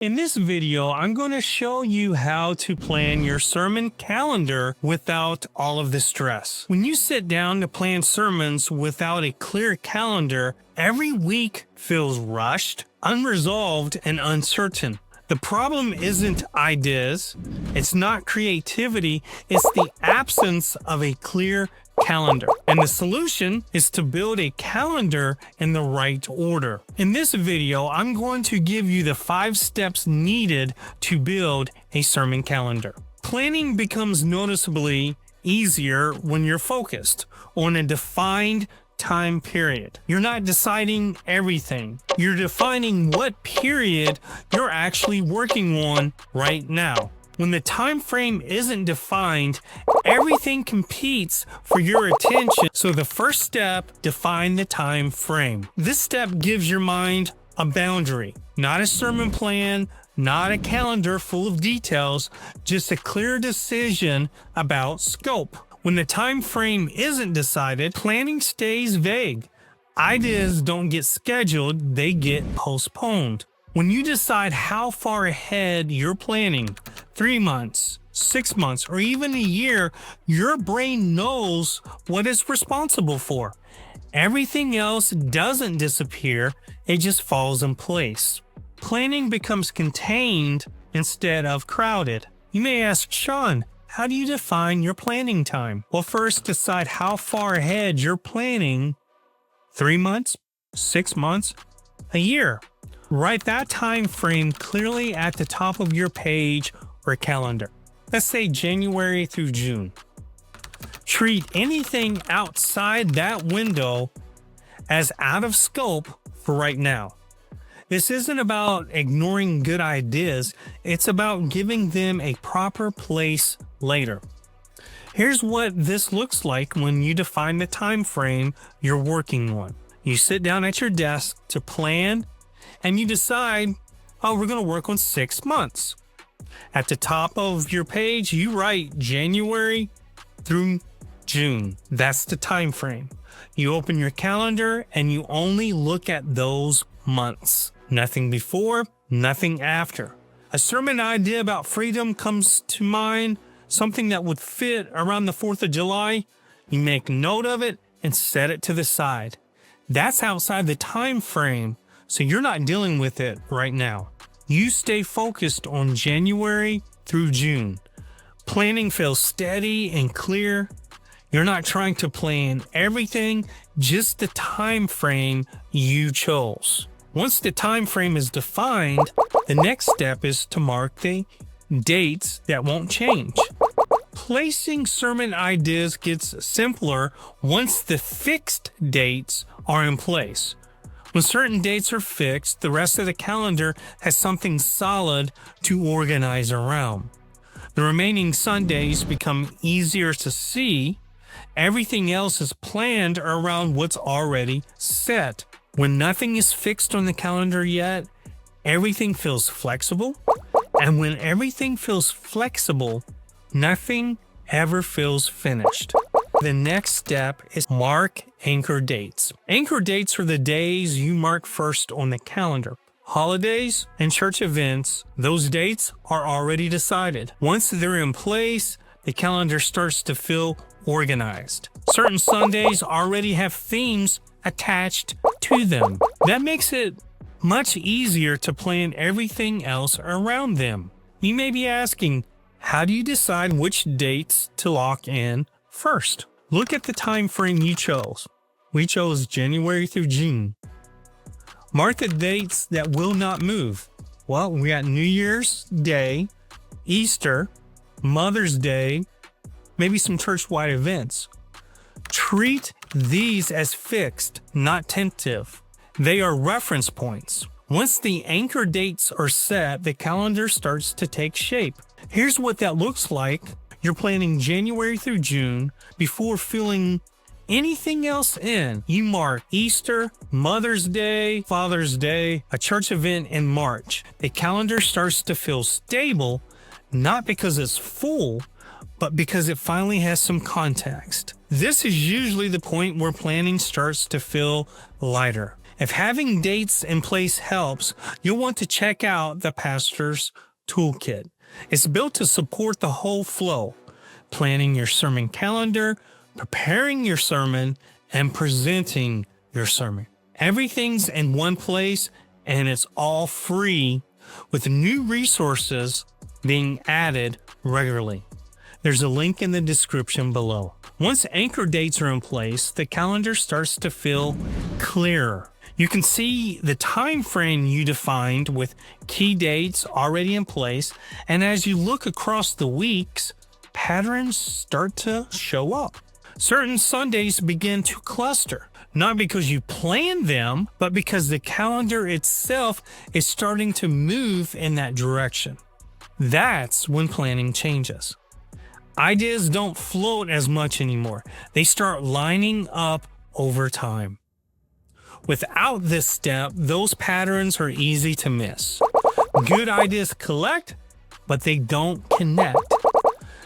In this video, I'm going to show you how to plan your sermon calendar without all of the stress. When you sit down to plan sermons without a clear calendar, every week feels rushed, unresolved, and uncertain. The problem isn't ideas, it's not creativity, it's the absence of a clear calendar. And the solution is to build a calendar in the right order. In this video, I'm going to give you the 5 steps needed to build a sermon calendar. Planning becomes noticeably easier when you're focused on a defined time period. You're not deciding everything. You're defining what period you're actually working on right now. When the time frame isn't defined, everything competes for your attention. So the first step, define the time frame. This step gives your mind a boundary, not a sermon plan, not a calendar full of details, just a clear decision about scope. When the time frame isn't decided, planning stays vague. Ideas don't get scheduled, they get postponed. When you decide how far ahead you're planning, 3 months, 6 months, or even a year, your brain knows what it's responsible for. Everything else doesn't disappear, it just falls in place. Planning becomes contained instead of crowded. You may ask, Shawn, how do you define your planning time? Well, first decide how far ahead you're planning. 3 months, 6 months, a year. Write that time frame clearly at the top of your page or calendar. Let's say January through June. Treat anything outside that window as out of scope for right now. This isn't about ignoring good ideas, it's about giving them a proper place later. Here's what this looks like when you define the time frame you're working on. You sit down at your desk to plan, and you decide, oh, we're going to work on 6 months. At the top of your page, you write January through June. That's the time frame. You open your calendar and you only look at those months. Nothing before, nothing after. A sermon idea about freedom comes to mind, something that would fit around the 4th of July. You make note of it and set it to the side. That's outside the time frame, so you're not dealing with it right now. You stay focused on January through June. Planning feels steady and clear. You're not trying to plan everything, just the time frame you chose. Once the time frame is defined, the next step is to mark the dates that won't change. Placing sermon ideas gets simpler once the fixed dates are in place. When certain dates are fixed, the rest of the calendar has something solid to organize around. The remaining Sundays become easier to see. Everything else is planned around what's already set. When nothing is fixed on the calendar yet, everything feels flexible. And when everything feels flexible, nothing ever feels finished. The next step is mark anchor dates. Anchor dates are the days you mark first on the calendar. Holidays and church events, those dates are already decided. Once they're in place, the calendar starts to feel organized. Certain Sundays already have themes attached to them. That makes it much easier to plan everything else around them. You may be asking, how do you decide which dates to lock in first? Look at the time frame you chose. We chose January through June. Mark the dates that will not move. Well, we got New Year's Day, Easter, Mother's Day, maybe some church-wide events. Treat these as fixed, not tentative. They are reference points. Once the anchor dates are set, the calendar starts to take shape. Here's what that looks like. You're planning January through June. Before filling anything else in, you mark Easter, Mother's Day, Father's Day, a church event in March. The calendar starts to feel stable, not because it's full, but because it finally has some context. This is usually the point where planning starts to feel lighter. If having dates in place helps, you'll want to check out the Pastor's Toolkit. It's built to support the whole flow: planning your sermon calendar, preparing your sermon, and presenting your sermon. Everything's in one place, and it's all free, with new resources being added regularly. There's a link in the description below. Once anchor dates are in place, the calendar starts to feel clearer. You can see the time frame you defined with key dates already in place, and as you look across the weeks, patterns start to show up. Certain Sundays begin to cluster, not because you planned them, but because the calendar itself is starting to move in that direction. That's when planning changes. Ideas don't float as much anymore. They start lining up over time. Without this step, those patterns are easy to miss. Good ideas collect, but they don't connect.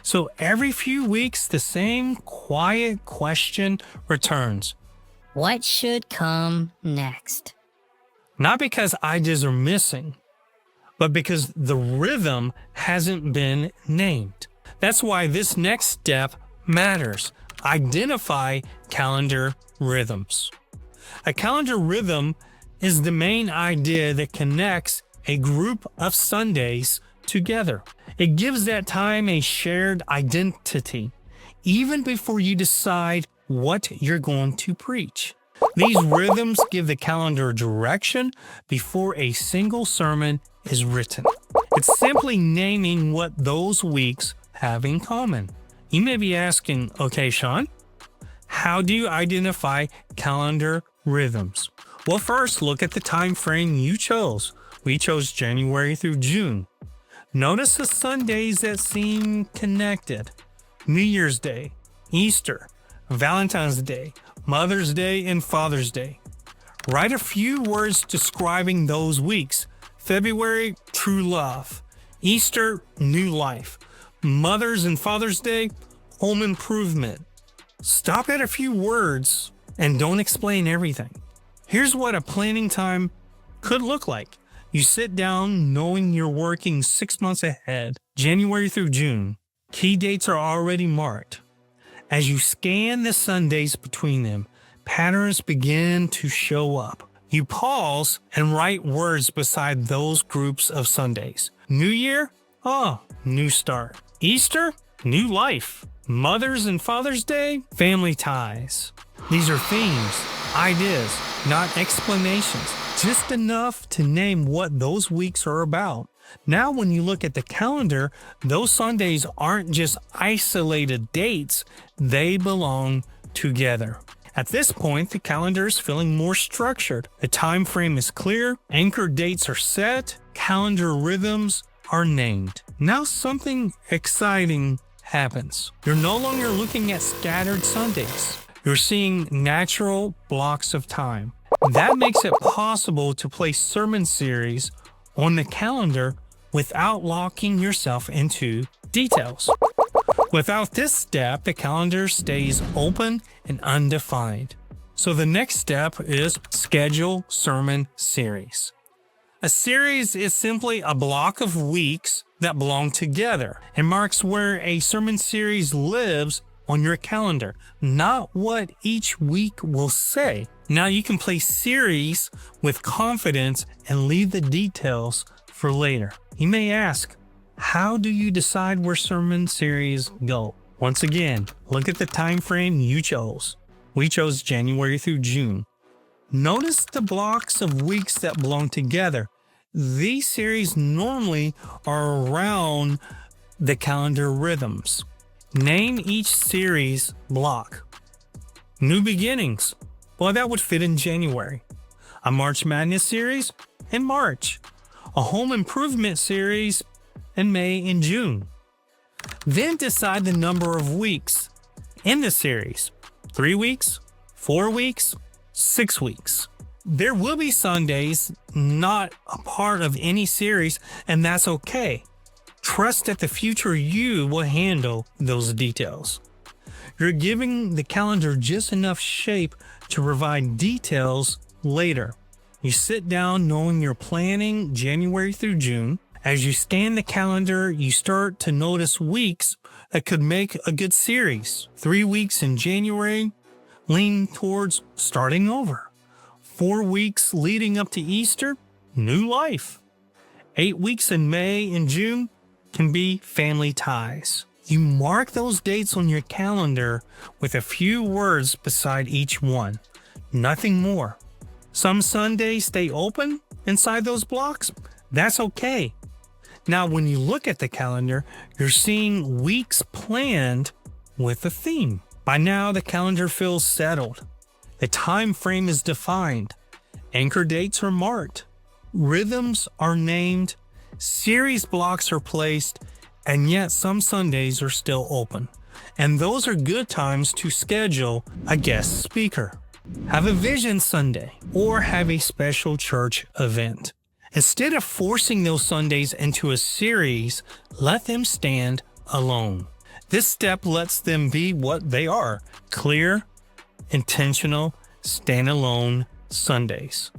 So every few weeks, the same quiet question returns. What should come next? Not because ideas are missing, but because the rhythm hasn't been named. That's why this next step matters. Identify calendar rhythms. A calendar rhythm is the main idea that connects a group of Sundays together. It gives that time a shared identity, even before you decide what you're going to preach. These rhythms give the calendar direction before a single sermon is written. It's simply naming what those weeks have in common. You may be asking, okay, Shawn, how do you identify calendar rhythms? Well, first, look at the time frame you chose. We chose January through June. Notice the Sundays that seem connected: New Year's Day, Easter, Valentine's Day, Mother's Day, and Father's Day. Write a few words describing those weeks. February, true love. Easter, new life. Mother's and Father's Day, home improvement. Stop at a few words and don't explain everything. Here's what a planning time could look like. You sit down knowing you're working 6 months ahead, January through June. Key dates are already marked. As you scan the Sundays between them, patterns begin to show up. You pause and write words beside those groups of Sundays. New Year? Oh, new start. Easter? New life. Mother's and Father's Day? Family ties. These are themes, ideas, not explanations. Just enough to name what those weeks are about. Now when you look at the calendar, those Sundays aren't just isolated dates, they belong together. At this point, the calendar is feeling more structured. The time frame is clear, anchor dates are set, calendar rhythms are named. Now something exciting happens. You're no longer looking at scattered Sundays. You're seeing natural blocks of time. That makes it possible to place sermon series on the calendar without locking yourself into details. Without this step, the calendar stays open and undefined. So the next step is schedule sermon series. A series is simply a block of weeks that belong together and marks where a sermon series lives on your calendar, not what each week will say. Now you can place series with confidence and leave the details for later. You may ask, how do you decide where sermon series go? Once again, look at the time frame you chose. We chose January through June. Notice the blocks of weeks that belong together. These series normally are around the calendar rhythms. Name each series block. New beginnings. Well, that would fit in January. A March Madness series in March. A home improvement series in May and June. Then decide the number of weeks in the series. 3 weeks, 4 weeks, 6 weeks. There will be Sundays not a part of any series, and that's okay. Trust that the future you will handle those details. You're giving the calendar just enough shape to provide details later. You sit down knowing you're planning January through June. As you scan the calendar, you start to notice weeks that could make a good series. 3 weeks in January lean towards starting over. 4 weeks leading up to Easter, new life. 8 weeks in May and June can be family ties. You mark those dates on your calendar with a few words beside each one. Nothing more. Some Sundays stay open inside those blocks. That's okay. Now, when you look at the calendar, you're seeing weeks planned with a theme. By now, the calendar feels settled. The time frame is defined. Anchor dates are marked. Rhythms are named. Series blocks are placed. And yet some Sundays are still open. And those are good times to schedule a guest speaker. Have a Vision Sunday or have a special church event. Instead of forcing those Sundays into a series, let them stand alone. This step lets them be what they are: clear, intentional, standalone Sundays.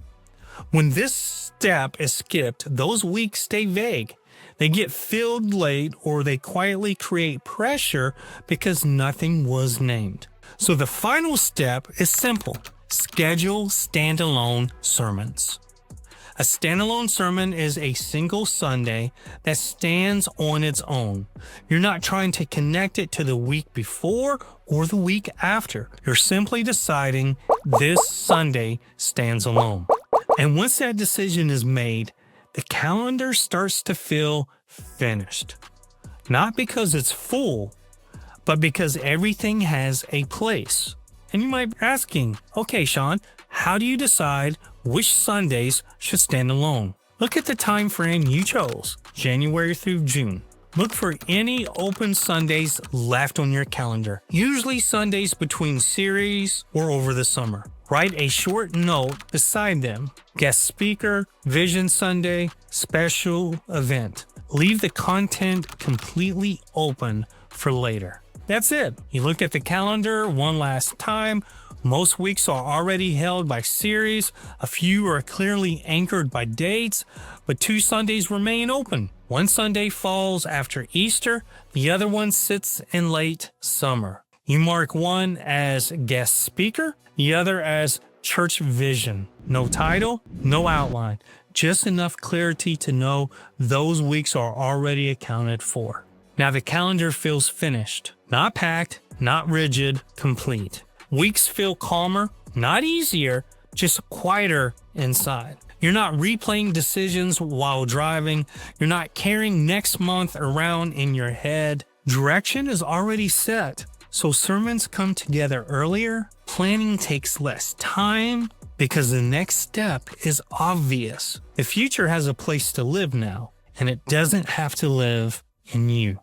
When this step is skipped, those weeks stay vague. They get filled late or they quietly create pressure because nothing was named. So the final step is simple: schedule standalone sermons. A standalone sermon is a single Sunday that stands on its own. You're not trying to connect it to the week before or the week after. You're simply deciding this Sunday stands alone. And once that decision is made, the calendar starts to feel finished. Not because it's full, but because everything has a place. And you might be asking, okay, Shawn, how do you decide which Sundays should stand alone? Look at the time frame you chose, January through June. Look for any open Sundays left on your calendar, usually Sundays between series or over the summer. Write a short note beside them: guest speaker, Vision Sunday, special event. Leave the content completely open for later. That's it. You look at the calendar one last time. Most weeks are already held by series. A few are clearly anchored by dates, but 2 Sundays remain open. One Sunday falls after Easter. The other one sits in late summer. You mark one as guest speaker, the other as church vision. No title, no outline, just enough clarity to know those weeks are already accounted for. Now the calendar feels finished, not packed, not rigid, complete. Weeks feel calmer, not easier, just quieter inside. You're not replaying decisions while driving. You're not carrying next month around in your head. Direction is already set, so sermons come together earlier. Planning takes less time because the next step is obvious. The future has a place to live now, and it doesn't have to live in you.